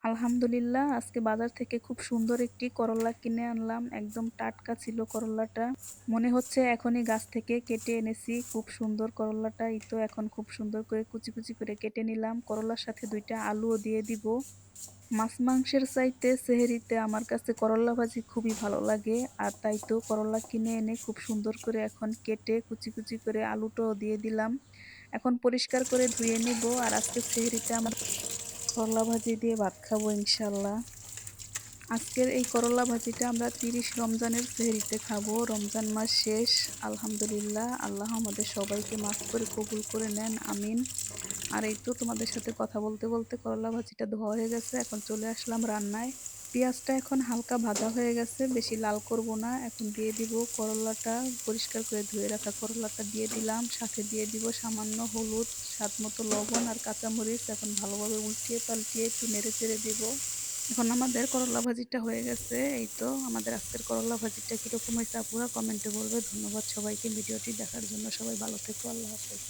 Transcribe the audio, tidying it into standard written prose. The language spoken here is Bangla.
আলহামদুলিল্লাহ, আজকে বাজার থেকে খুব সুন্দর একটি করল্লা কিনে আনলাম। একদম টাটকা ছিল করল্লাটা। মনে হচ্ছে এখনই গাছ থেকে কেটে এনেছি। খুব সুন্দর করল্লাটা। এই তো এখন খুব সুন্দর করে কুচি কুচি করে কেটে নিলাম। করল্লার সাথে ২ টা আলুও দিয়ে দিব। মাছ মাংসের চাইতে সেহরিতে আমার কাছে করল্লা ভাজি খুবই ভালো লাগে। আর তাই তো করল্লা কিনে এনে খুব সুন্দর করে এখন কেটে কুচি কুচি করে আলুটাও দিয়ে দিলাম। এখন পরিষ্কার করে ধুয়ে নিব। আর আজকে সেহরিতে আমরা করলা ভাজি দিয়ে ভাত খাবো ইনশাল্লাহ। আজকের এই করলা ভাজিটা আমরা ৩০ রমজানের সেহরিতে খাবো। রমজান মাস শেষ। আলহামদুলিল্লাহ, আল্লাহ আমাদের সবাইকে মাফ করে কবুল করে নেন, আমিন। আর এই তো তোমাদের সাথে কথা বলতে বলতে করলা ভাজিটা ধোয়া হয়ে গেছে। এখন চলে আসলাম রান্নায়। পেঁয়াজটা এখন হালকা ভাজা হয়ে গেছে, বেশি লাল করব না। এখন দিয়ে দিব করলাটা, পরিষ্কার করে ধুয়ে রাখা করলাটা দিয়ে দিলাম। সাথে দিয়ে দিব সামান্য হলুদ, স্বাদ মতো লবণ আর কাঁচামরিচ। এখন ভালোভাবে উল্টিয়ে পাল্টিয়ে একটু নেড়ে চেড়ে দিব। এখন আমাদের করলা ভাজিটা হয়ে গেছে। এই তো আমাদের আজকের করলা ভাজিটা কীরকম হয়েছে আপুরা কমেন্টে বলবে। ধন্যবাদ সবাইকে ভিডিওটি দেখার জন্য। সবাই ভালো থেকো। আল্লাহ হাফেজ।